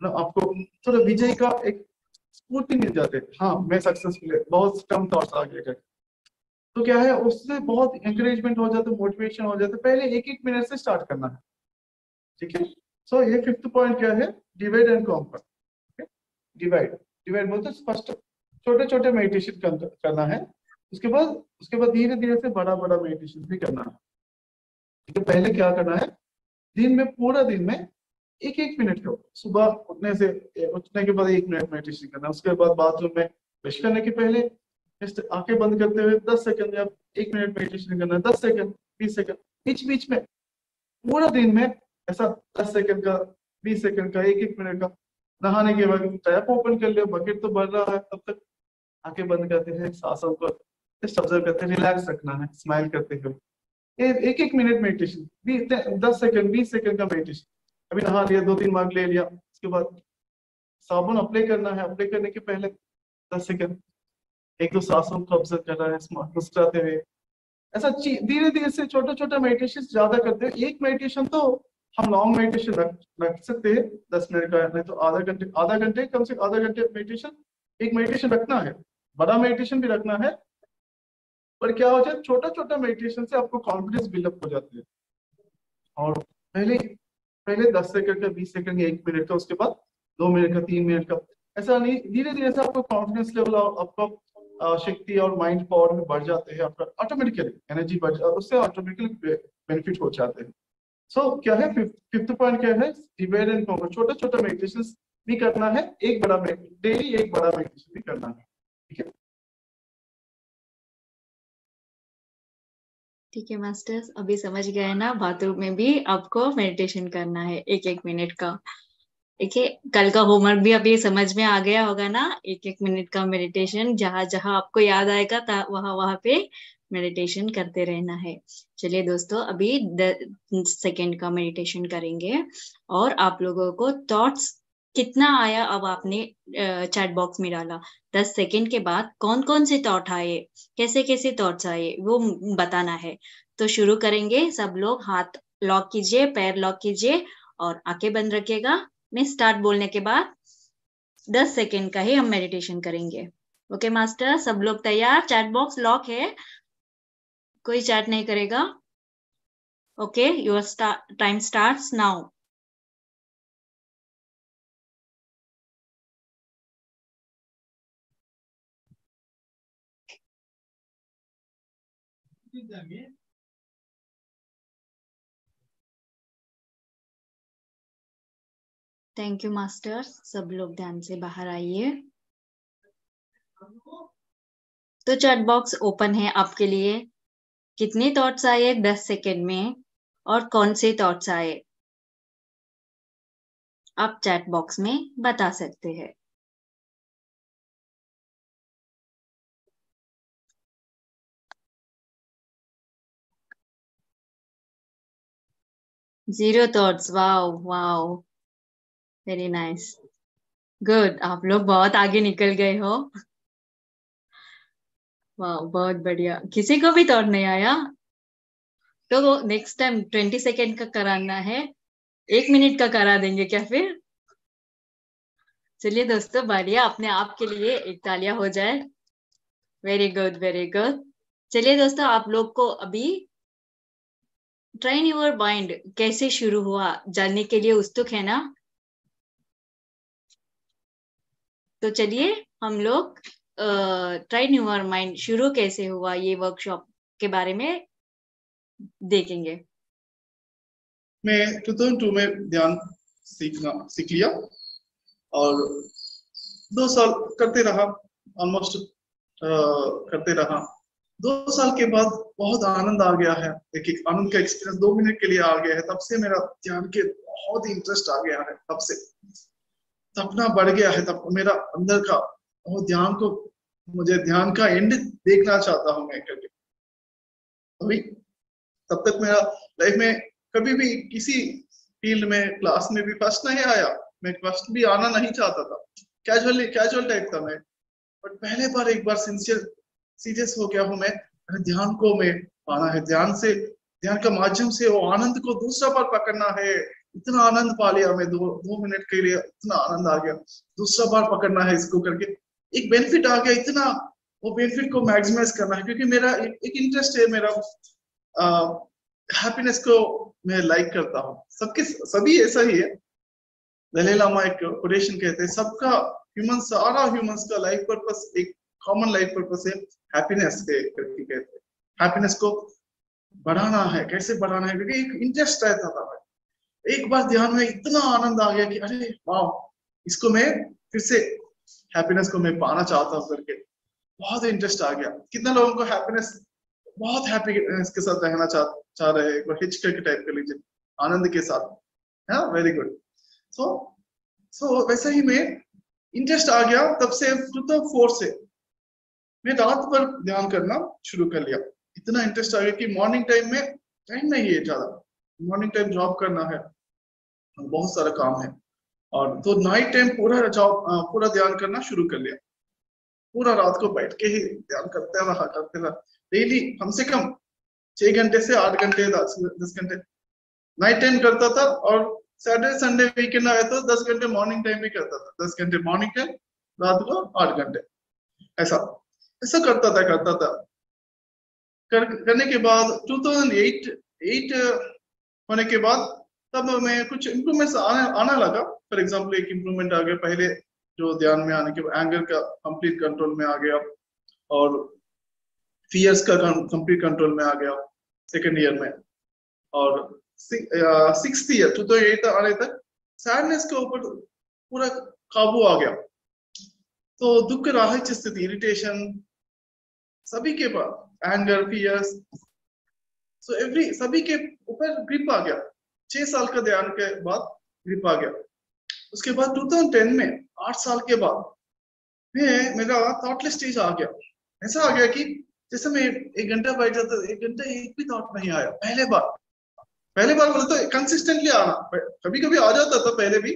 S1: ना, आपको थोड़ा विजय का एक स्फूर्ति मिल जाते हैं। हाँ मैं सक्सेसफुल है, बहुत कम थॉट्स आ गए करके। तो क्या है, उससे बहुत एंकरेजमेंट हो जाता है, मोटिवेशन हो जाता है। पहले 1-1 मिनट से स्टार्ट करना है, ठीक है। सो ये 5th पॉइंट क्या है, divide and conquer. Divide divide बोलते फर्स्ट छोटे छोटे मेडिटेशन करना है, उसके बाद धीरे धीरे से बड़ा बड़ा मेडिटेशन भी करना है। ठीक है, पहले क्या करना है, दिन में पूरा दिन में 1-1 मिनट का, सुबह उठने के बाद 1 मिनट मेडिटेशन करना है। उसके बाद बाथरूम में ब्रश करने के पहले आंखें बंद करते हुए 10 सेकंड या 1 मिनट मेडिटेशन करना है। 10 सेकंड 20 सेकंड बीच बीच में पूरा दिन में ऐसा 10 सेकंड का 20 सेकंड का 1-1 मिनट का। नहाने के बाद टैप ओपन कर लिया, बकेट तो भर रहा है, तब तक आंखें बंद करते हैं, सांसों को जस्ट ऑब्जर्व करते हैं, रिलैक्स रखना है स्माइल करते हुए। 1-1 मिनट मेडिटेशन, 10 सेकंड 20 सेकंड का मेडिटेशन। अभी नहा लिया, 2-3 मार्क ले लिया, उसके बाद साबुन अप्लाई करना है। अप्लाई करने के पहले 10 सेकंड एक दो सांसों को ऑब्जर्व कर रहा है मुस्कुराते हुए। ऐसा धीरे धीरे से छोटा छोटा मेडिटेशन ज्यादा करते हैं। एक मेडिटेशन तो हम लॉन्ग मेडिटेशन रख सकते हैं 10 मिनट का, नहीं तो आधा घंटे कम से आधा घंटे मेडिटेशन, एक मेडिटेशन रखना है। बड़ा मेडिटेशन भी रखना है, पर क्या हो जाए, छोटा छोटा मेडिटेशन से आपको कॉन्फिडेंस बिल्डअप हो जाती है। और पहले पहले 10 सेकंड का 20 सेकंड का 1 मिनट का, उसके बाद 2 मिनट का 3 मिनट का, ऐसा नहीं, धीरे धीरे से आपको कॉन्फिडेंस लेवल, आपका शक्ति और माइंड पावर में बढ़ जाते हैं। आपका ऑटोमेटिकली एनर्जी बढ़ जाती है, उससे ऑटोमेटिकली बेनिफिट हो जाते हैं। सो क्या है, 5th पॉइंट क्या है, डिवाइड एंड कॉन्कर। छोटा छोटा मेडिटेशन भी करना है, एक बड़ा डेली एक बड़ा मेडिटेशन भी करना है, ठीक है।
S2: ठीक है मास्टर्स, अभी समझ गए ना, बाथरूम में भी आपको मेडिटेशन करना है 1-1 मिनट का। देखिए कल का होमवर्क भी अभी समझ में आ गया होगा ना, 1-1 मिनट का मेडिटेशन, जहां जहां आपको याद आएगा वहां वहां पे मेडिटेशन करते रहना है। चलिए दोस्तों, अभी 10 सेकेंड का मेडिटेशन करेंगे और आप लोगों को थॉट्स कितना आया, अब आपने चैट बॉक्स में डाला, 10 सेकेंड के बाद कौन कौन से थॉट आए, कैसे कैसे थॉट्स आए, वो बताना है। तो शुरू करेंगे। सब लोग हाथ लॉक कीजिए, पैर लॉक कीजिए और आंखें बंद रखिएगा। मैं स्टार्ट बोलने के बाद 10 सेकेंड का ही हम मेडिटेशन करेंगे। ओके मास्टर, सब लोग तैयार? चैट बॉक्स लॉक है, कोई चैट नहीं करेगा। Okay, your time starts now. Thank you master, सब लोग ध्यान से बाहर आइए। तो चैट बॉक्स ओपन है आपके लिए। कितने थॉट्स आए 10 सेकेंड में और कौन से थॉट्स आए, आप चैट बॉक्स में बता सकते हैं। Zero thoughts, wow wow, very nice, good, आप लोग बहुत आगे निकल गए हो। वाह, बहुत बढ़िया। किसी को भी थॉट नहीं आया तो नेक्स्ट टाइम 20 सेकेंड का कराना है, 1 मिनट का करा देंगे क्या फिर? चलिए दोस्तों, बढ़िया, अपने आप के लिए एक तालियां हो जाए। Very good very good. चलिए दोस्तों, आप लोग को अभी ट्रेन योर माइंड कैसे शुरू हुआ जानने के लिए उत्सुक है ना? तो चलिए हम लोग ट्रेन योर माइंड शुरू कैसे हुआ, ये वर्कशॉप के बारे में देखेंगे।
S1: मैं 2002 में ध्यान सीख लिया और 2 साल करते रहा, ऑलमोस्ट करते रहा। 2 साल के बाद बहुत आनंद आ गया है, एक आनंद का एक्सपीरियंस 2 मिनट के लिए आ गया है। तब से मेरा ध्यान के बहुत इंटरेस्ट आ गया है, तब से सपना बढ़ गया है। तब मेरा अंदर का वो ध्यान को, मुझे ध्यान का एंड देखना चाहता हूँ मैं करके। अभी तब तक मेरा लाइफ में कभी भी किसी फील्ड में, क्लास में भी फर्स्ट नहीं आया। मैं फर्स्ट भी आना नहीं चाहता था, कैजुअल टाइप था मैं। बट पहले बार एक बार सीरियस हो गया हूँ मैं। ध्यान को मैं पाना है, ध्यान का माध्यम से वो आनंद को दूसरा बार पकड़ना है। इतना आनंद पा लिया मैं, 2 मिनट के लिए इतना आनंद आ गया। दूसरा बार पकड़ना है इसको करके, एक बेनिफिट आ गया इतना। वो बेनिफिट को मैक्सिमाइज करना है, क्योंकि मेरा एक इंटरेस्ट है, मेरा हैप्पीनेस को मैं लाइक करता हूँ। सभी ऐसा ही है। दलाई लामा एक कोटेशन कहते हैं, सबका सारा ह्यूमंस का लाइफ पर्पस, एक कॉमन लाइफ पर्पस है हैप्पीनेस है करके कहते हैं। हैप्पीनेस को बढ़ाना है, कैसे बढ़ाना है, क्योंकि एक इंटरेस्ट रहता था। एक बार ध्यान में इतना आनंद आ गया कि अरे वाह, इसको मैं फिर से हैप्पीनेस को मैं पाना चाहता हूँ करके बहुत इंटरेस्ट आ गया। कितना लोगों को हैप्पीनेस, बहुत हैप्पीनेस के साथ रहना चाह रहे हैं, हिचक टाइप कर लीजिए, आनंद के साथ। हाँ, वेरी गुड। सो वैसा ही मैं इंटरेस्ट आ गया। तब से 2004 से मैं रात भर ध्यान करना शुरू कर लिया। इतना इंटरेस्ट आ गया कि मॉर्निंग टाइम में टाइम नहीं है ज्यादा, मॉर्निंग टाइम जॉब करना है, बहुत सारा काम है, और तो नाइट टाइम पूरा ध्यान करना शुरू कर लिया। पूरा रात को बैठ के ही ध्यान करते रहा डेली, कम से कम 6 घंटे से 8 घंटे, 10 घंटे नाइट टाइम करता था। और सैटरडे संडे वीकेंड आया तो 10 घंटे मॉर्निंग टाइम भी करता था। 10 घंटे मॉर्निंग टाइम, रात को 8 घंटे, ऐसा ऐसा करता था। करने के बाद 2008 होने के बाद तब मैं कुछ इम्प्रूवमेंट्स आना लगा। फॉर एग्जाम्पल एक इम्प्रूवमेंट आ गया, पहले जो ध्यान में आने के बाद एंगर का कंप्लीट कंट्रोल में आ गया, और फियर्स का कंप्लीट कंट्रोल में आ गया सेकेंड ईयर में। और 6th ईयर 2008 आने तक सैडनेस के ऊपर पूरा काबू आ गया। तो दुख, राहत स्थिति, इरिटेशन, सभी के पास एंगर, फियर्स, सभी के ऊपर ग्रिप आ गया। 6 साल का ध्यान के बाद ग्रिप आ गया। उसके बाद 2010 में 8 साल के बाद मेरा थॉटलेस स्टेज आ गया। ऐसा आ गया कि जैसे मैं 1 घंटा बैठ जाता, 1 घंटा एक भी थॉट नहीं आया। पहले बार बोले तो कंसिस्टेंटली आना, कभी कभी आ जाता था पहले भी,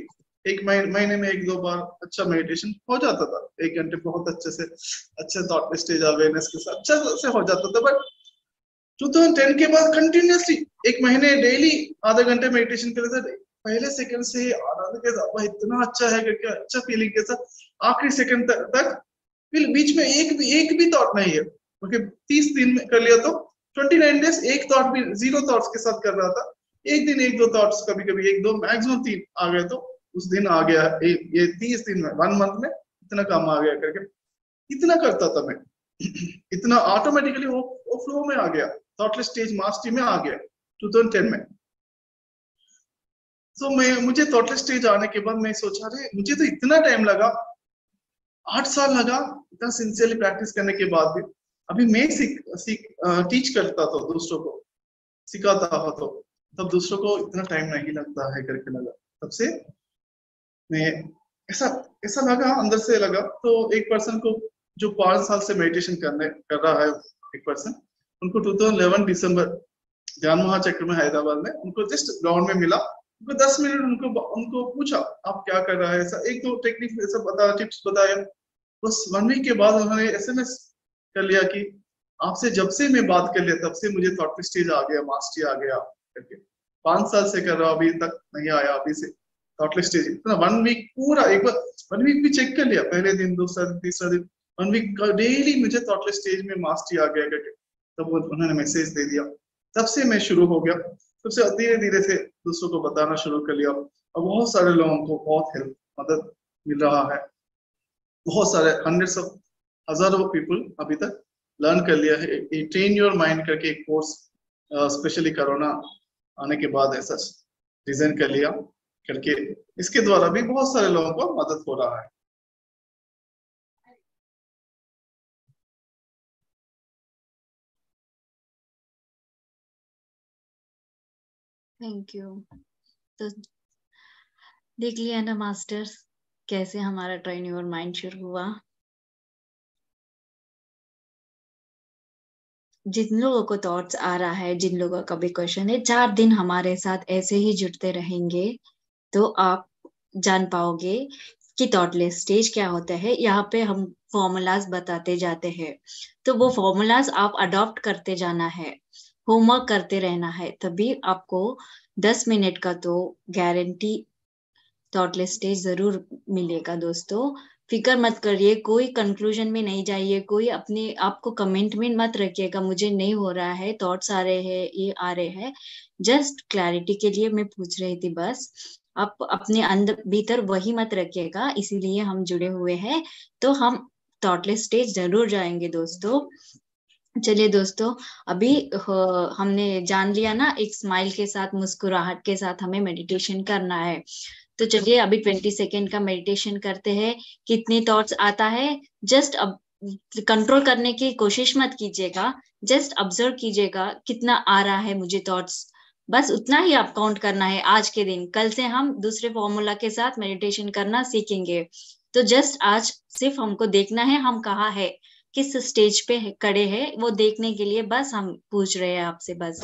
S1: एक महीने में 1-2 बार अच्छा मेडिटेशन हो जाता था, 1 घंटे बहुत अच्छे थॉटलेस स्टेज अवेयरनेस के साथ अच्छा से हो जाता था। बट 2010 के बाद कंटिन्यूसली 1 महीने डेली आधा घंटे मेडिटेशन कर रहे थे। पहले सेकंड से ही आनंद के साथ, इतना अच्छा है करके अच्छा फीलिंग के साथ आखिरी सेकंड तक फिर बीच में एक भी थॉट नहीं है। क्योंकि 30 दिन में कर लिया तो 29 डेज एक थॉट भी, 0 थॉट्स के साथ कर रहा था। एक दिन 1-2 थॉट्स, कभी कभी 1-2, मैक्सिमम 3 आ गए तो उस दिन आ गया। ये 30 दिन में, 1 मंथ में इतना काम आ गया करके इतना करता था मैं। इतना ऑटोमेटिकली वो फ्लो में आ गया, थॉटलेस स्टेज मास्टरी में आ गया 2010 में। तो मुझे थॉटलेस स्टेज आने के बाद मैं सोचा, अरे मुझे तो इतना टाइम लगा, 8 साल लगा इतना सिंसियरली प्रैक्टिस करने के बाद भी। अभी मैं टीच करता था दूसरों को, सिखाता था, तो तब दूसरों को इतना टाइम नहीं लगता है करके लगा। तब से मैं ऐसा लगा, अंदर से लगा। तो एक पर्सन को जो 5 साल से मेडिटेशन कर रहा है, एक पर्सन, उनको 2011 दिसंबर ध्यान महाचक्र में हैदराबाद में उनको जस्ट ग्राउंड में मिला। उनको 10 मिनट उनको पूछा आप क्या कर रहा है, ऐसा 1-2 टेक्निक ऐसा टिप्स बताया। बस 1 वीक के बाद उन्होंने SMS कर लिया कि आपसे जब से मैं बात कर लिया तब से मुझे थॉट स्टेज आ गया, मास्टरी आ गया करके। 5 साल से कर रहा हूं, अभी तक नहीं आया, अभी से थॉटलेस स्टेज। इतना 1 वीक पूरा, एक बार 1 वीक भी चेक कर लिया, पहले दिन, दूसरा दिन, तीसरा दिन, 1 वीक का डेली मुझे थॉटलेस स्टेज में मास्टरी आ गया करके तब उन्होंने मैसेज दे दिया। तब से मैं शुरू हो गया, तब से धीरे धीरे से दूसरों को बताना शुरू कर लिया। और बहुत सारे लोगों को बहुत हेल्प, मदद मिल रहा है। बहुत सारे हंड्रेड्स ऑफ, हजारों पीपल अभी तक लर्न कर लिया है। ट्रेन योर माइंड करके एक कोर्स स्पेशली कोरोना आने के बाद ऐसा डिजाइन कर लिया करके, इसके द्वारा भी बहुत सारे लोगों को मदद हो रहा है।
S2: Thank you. तो देख लिया ना मास्टर्स, कैसे हमारा ट्रेन योर माइंड शुरू हुआ। जिन लोगों को थॉट्स आ रहा है, जिन लोगों का भी क्वेश्चन है, 4 दिन हमारे साथ ऐसे ही जुड़ते रहेंगे तो आप जान पाओगे कि थॉटलेस स्टेज क्या होता है। यहाँ पे हम फॉर्मूलाज बताते जाते हैं, तो वो फॉर्मूलाज आप अडॉप्ट करते जाना है, होमवर्क करते रहना है, तभी आपको 10 मिनट का तो गारंटी थॉटलेस स्टेज जरूर मिलेगा दोस्तों। फिक्र मत करिए, कोई कंक्लूजन में नहीं जाइए, कोई अपने आपको कमेंट में मत रखिएगा मुझे नहीं हो रहा है, थॉट्स आ रहे हैं, ये आ रहे हैं। जस्ट क्लैरिटी के लिए मैं पूछ रही थी बस। आप अपने अंदर भीतर वही मत रखिएगा, इसीलिए हम जुड़े हुए हैं। तो हम थॉटलेस स्टेज जरूर जाएंगे दोस्तों। चलिए दोस्तों, अभी हमने जान लिया ना, एक स्माइल के साथ, मुस्कुराहट के साथ हमें मेडिटेशन करना है। तो चलिए अभी 20 सेकेंड का मेडिटेशन करते हैं। कितने थॉट्स आता है जस्ट अब कंट्रोल करने की कोशिश मत कीजिएगा, जस्ट ऑब्जर्व कीजिएगा कितना आ रहा है मुझे थॉट्स, बस उतना ही आप काउंट करना है आज के दिन। कल से हम दूसरे फॉर्मूला के साथ मेडिटेशन करना सीखेंगे। तो जस्ट आज सिर्फ हमको देखना है हम कहाँ है, किस स्टेज पे खड़े हैं, वो देखने के लिए बस हम पूछ रहे हैं आपसे बस।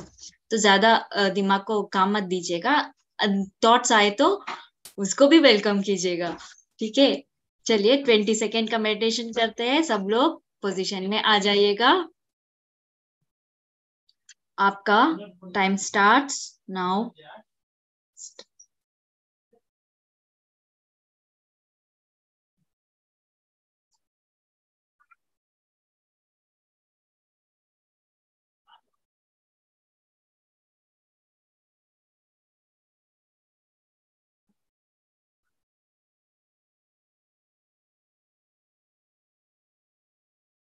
S2: तो ज्यादा दिमाग को काम मत दीजिएगा, थॉट्स आए तो उसको भी वेलकम कीजिएगा, ठीक है। चलिए 20 सेकेंड का मेडिटेशन करते हैं, सब लोग पोजीशन में आ जाइएगा। आपका time starts now.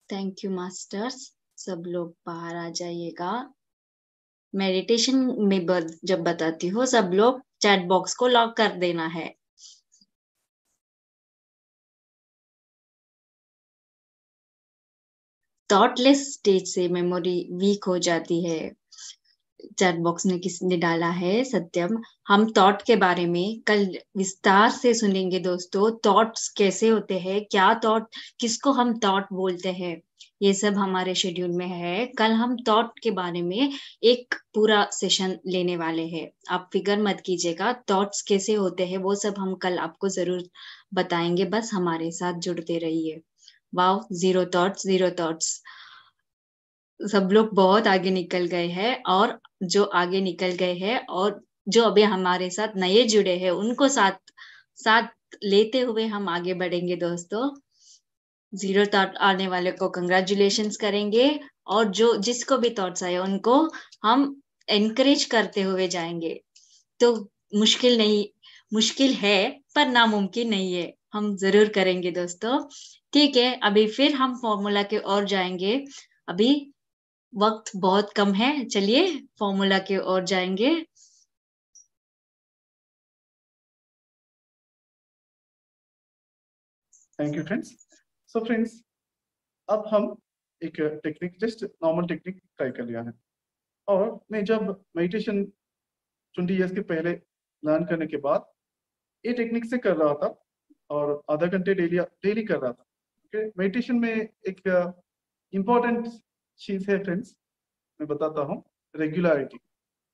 S2: Thank you masters, सब लोग बाहर आ जाइएगा। मेडिटेशन में जब बताती हो सब लोग चैट बॉक्स को लॉक कर देना है। थॉटलेस स्टेज से मेमोरी वीक हो जाती है। चैट बॉक्स में किसने डाला है, सत्यम। हम थॉट के बारे में कल विस्तार से सुनेंगे दोस्तों। थॉट्स कैसे होते हैं, क्या थॉट, किसको हम थॉट बोलते हैं, ये सब हमारे शेड्यूल में है। कल हम थॉट के बारे में एक पूरा सेशन लेने वाले हैं, आप फिक्र मत कीजिएगा। थॉट्स कैसे होते हैं वो सब हम कल आपको जरूर बताएंगे, बस हमारे साथ जुड़ते रहिए। Wow, zero thoughts, zero thoughts, सब लोग बहुत आगे निकल गए हैं। और जो आगे निकल गए हैं और जो अभी हमारे साथ नए जुड़े हैं उनको साथ साथ लेते हुए हम आगे बढ़ेंगे दोस्तों। जीरो थॉट आने वाले को कंग्रेचुलेशंस करेंगे, और जो जिसको भी थॉट्स आए उनको हम एनकरेज करते हुए जाएंगे। तो मुश्किल नहीं, मुश्किल है पर नामुमकिन नहीं है, हम जरूर करेंगे दोस्तों। ठीक है, अभी फिर हम फॉर्मूला के ओर जाएंगे। अभी वक्त बहुत कम है, चलिए फॉर्मूला की ओर जाएंगे।
S1: Thank you friends. So friends, अब हम एक technique, just normal technique try कर लिया है। और मैं जब मेडिटेशन 20 ईयर्स के पहले लर्न करने के बाद ये टेक्निक से कर रहा था, और आधा घंटे डेली कर रहा था। ओके, मेडिटेशन में एक इम्पोर्टेंट चीज है फ्रेंड्स, मैं बताता हूँ, रेगुलरिटी,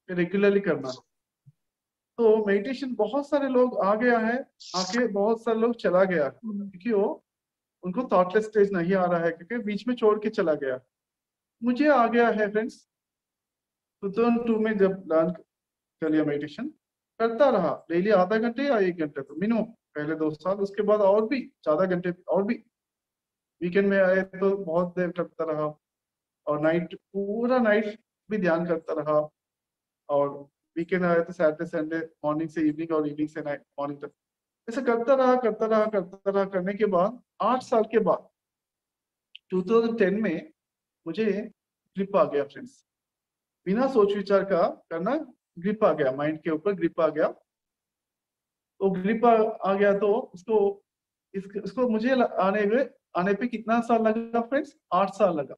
S1: रेगुलरली करना। तो मेडिटेशन बहुत सारे लोग आ गया है, आके बहुत सारे लोग चला गया है, क्योंकि वो उनको थॉटलेस स्टेज नहीं आ रहा है, क्योंकि बीच में छोड़ के चला गया। मुझे आ गया है फ्रेंड्स 2002 में, जब लर्न कर लिया मेडिटेशन, करता रहा डेली आधा घंटे या 1 घंटे तो मिनिमम, पहले 2 साल, उसके बाद और भी ज्यादा घंटे, और भी वीकेंड में आए तो बहुत देर करता रहा, और नाइट, पूरा नाइट भी ध्यान करता रहा। और वीकेंड आए तो सैटरडे संडे मॉर्निंग से इवनिंग, और इवनिंग से नाइट मॉर्निंग तक, ऐसा करता रहा करता रहा करता रहा। करने के बाद 8 साल के बाद 2010 में मुझे ग्रिप आ गया फ्रेंड्स, बिना सोच विचार का करना, ग्रिप आ गया, माइंड के ऊपर ग्रिप आ गया। तो ग्रिप आ गया तो इसको मुझे आने पे कितना साल लगा फ्रेंड्स? 8 साल लगा।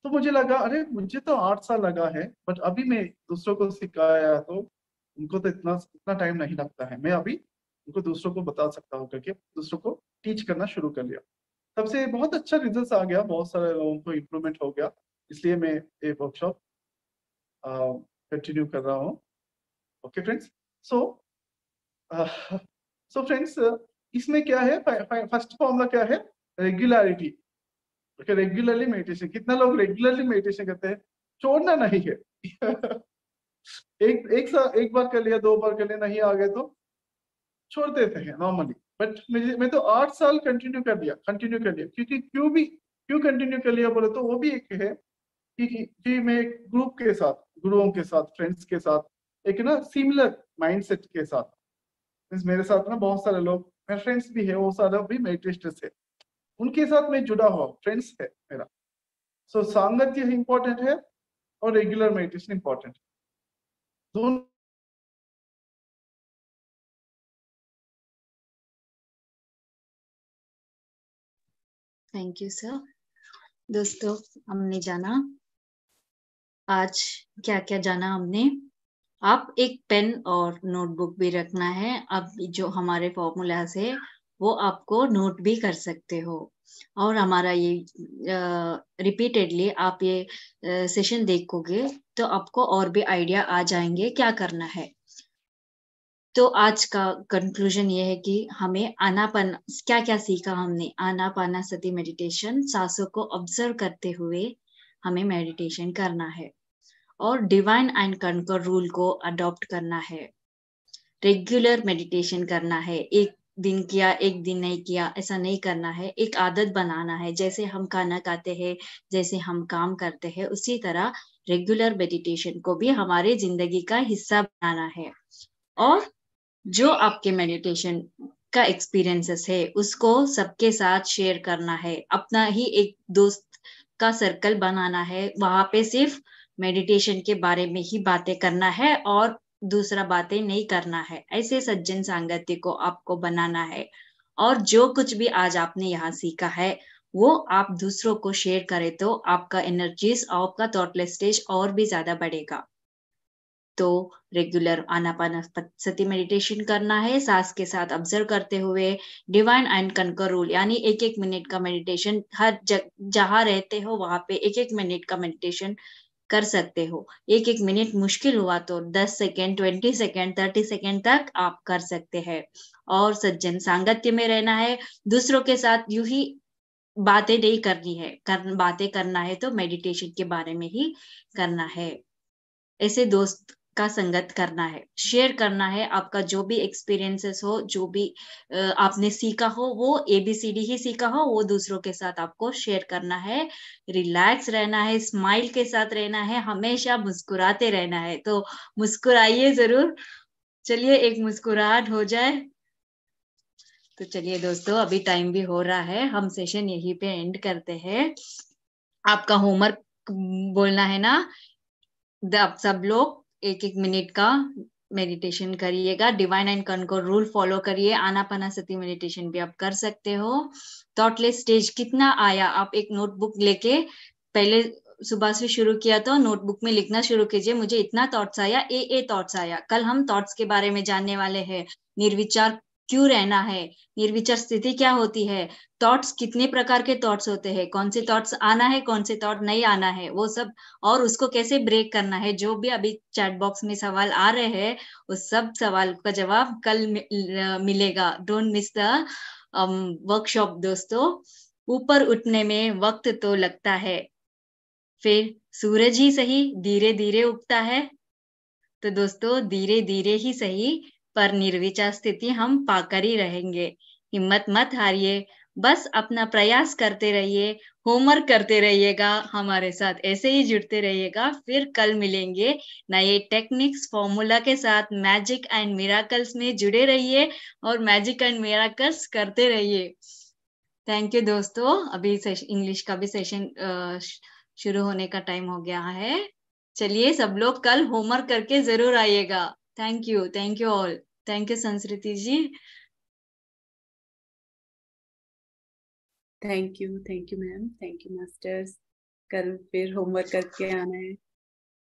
S1: तो मुझे लगा, अरे मुझे तो 8 साल लगा है, बट अभी मैं दूसरों को सिखाया तो उनको तो इतना टाइम नहीं लगता है। मैं अभी उनको दूसरों को बता सकता हूँ करके दूसरों को टीच करना शुरू कर लिया। तब से बहुत अच्छा रिजल्ट आ गया, बहुत सारे लोगों को इम्प्रूवमेंट हो गया। इसलिए मैं ये वर्कशॉप कंटिन्यू कर रहा हूँ। ओके फ्रेंड्स, सो फ्रेंड्स, इसमें क्या है, फर्स्ट फॉर्मूला क्या है, रेगुलरिटी। Okay, regularly meditation. कितना लोग रेगुलरली मेडिटेशन करते हैं? छोड़ना नहीं है। एक बार कर लिया, 2 बार कर लिया, नहीं आ गए तो छोड़ देते हैं नॉर्मली। बट मैं तो 8 साल कंटिन्यू कर लिया। क्योंकि क्यों कंटिन्यू कर लिया बोले तो वो भी एक है कि मैं एक ग्रुप के साथ, गुरुओं के साथ, फ्रेंड्स के साथ, एक ना सिमिलर माइंडसेट के साथ, मेरे साथ ना बहुत सारे लोग, मेरे फ्रेंड्स भी है, वो सारे भी मेडिटेटर्स है, उनके साथ मैं जुड़ा हुआ, फ्रेंड्स है मेरा। सो सांगत्य इंपॉर्टेंट है और रेगुलर मेडिटेशन इंपॉर्टेंट है, दोनों।
S2: Thank you sir. दोस्तों, हमने जाना आज क्या क्या जाना हमने। आप एक पेन और नोटबुक भी रखना है। अब जो हमारे फॉर्मूलाज है वो आपको नोट भी कर सकते हो। और हमारा ये रिपीटेडली आप ये सेशन देखोगे तो आपको और भी आइडिया आ जाएंगे क्या करना है। तो आज का कंक्लूजन ये है कि हमें आनापान क्या क्या सीखा हमने। आनापानासती मेडिटेशन, सांसों को ऑब्जर्व करते हुए हमें मेडिटेशन करना है और डिवाइन एंड कंकर रूल को अडॉप्ट करना है। रेगुलर मेडिटेशन करना है, एक दिन किया एक दिन नहीं किया ऐसा नहीं करना है, एक आदत बनाना है। जैसे हम खाना खाते हैं, जैसे हम काम करते हैं, उसी तरह रेगुलर मेडिटेशन को भी हमारे जिंदगी का हिस्सा बनाना है। और जो आपके मेडिटेशन का एक्सपीरियंसेस है उसको सबके साथ शेयर करना है। अपना ही एक दोस्त का सर्कल बनाना है, वहां पे सिर्फ मेडिटेशन के बारे में ही बातें करना है और दूसरा बातें नहीं करना है। ऐसे सज्जन सांगत्य को आपको बनाना है। और जो कुछ भी आज आपने यहाँ सीखा है वो आप दूसरों को शेयर करें तो आपका एनर्जीज, आपका थॉटलेस स्टेज और भी ज्यादा बढ़ेगा। तो रेगुलर आनापानसती मेडिटेशन करना है, सांस के साथ ऑब्जर्व करते हुए। डिवाइन एंड कंकर रूल यानी एक एक मिनट का मेडिटेशन, हर जहां रहते हो वहां पे एक एक मिनट का मेडिटेशन कर सकते हो। एक एक मिनट मुश्किल हुआ तो 10 सेकेंड, 20 सेकेंड, 30 सेकेंड तक आप कर सकते हैं। और सज्जन सांगत्य में रहना है, दूसरों के साथ यूं ही बातें नहीं करनी है। बातें करना है तो मेडिटेशन के बारे में ही करना है। ऐसे दोस्त का संगत करना है, शेयर करना है आपका जो भी एक्सपीरियंसेस हो, जो भी आपने सीखा हो, वो ABCD ही सीखा हो वो दूसरों के साथ आपको शेयर करना है। रिलैक्स रहना है, स्माइल के साथ रहना है, हमेशा मुस्कुराते रहना है। तो मुस्कुराइए जरूर। चलिए एक मुस्कुराहट हो जाए। तो चलिए दोस्तों, अभी टाइम भी हो रहा है, हम सेशन यहीं पे एंड करते हैं। आपका होमवर्क बोलना है ना, आप सब लोग एक एक मिनट का मेडिटेशन करिएगा। डिवाइन एंड कंकर रूल फॉलो करिए। आनापानासती मेडिटेशन भी आप कर सकते हो। थॉटलेस स्टेज कितना आया, आप एक नोटबुक लेके पहले सुबह से शुरू किया तो नोटबुक में लिखना शुरू कीजिए, मुझे इतना थॉट्स आया, ए थॉट्स आया। कल हम थॉट्स के बारे में जानने वाले हैं। निर्विचार क्यों रहना है, निर्विचार स्थिति क्या होती है, थॉट्स कितने प्रकार के थॉट्स होते हैं, कौन से थॉट्स आना है, कौन से थॉट नहीं आना है, वो सब, और उसको कैसे ब्रेक करना है। जो भी अभी चैट बॉक्स में सवाल आ रहे हैं उस सब सवाल का जवाब कल मिलेगा। डोंट मिस द वर्कशॉप दोस्तों। ऊपर उठने में वक्त तो लगता है, फिर सूरज ही सही धीरे धीरे उगता है। तो दोस्तों धीरे धीरे ही सही, पर निर्विचार स्थिति हम पाकर ही रहेंगे। हिम्मत मत हारिए, बस अपना प्रयास करते रहिए, होमवर्क करते रहिएगा, हमारे साथ ऐसे ही जुड़ते रहिएगा। फिर कल मिलेंगे नए टेक्निक्स फॉर्मूला के साथ। मैजिक एंड मिराकल्स में जुड़े रहिए और मैजिक एंड मिराकल्स करते रहिए। थैंक यू दोस्तों। अभी इंग्लिश का भी सेशन शुरू होने का टाइम हो गया है। चलिए सब लोग कल होमवर्क करके जरूर आइएगा। Thank you all. Thank you Sanskriti ji.
S3: Thank you ma'am, thank you masters. कल फिर होमवर्क करके आना है।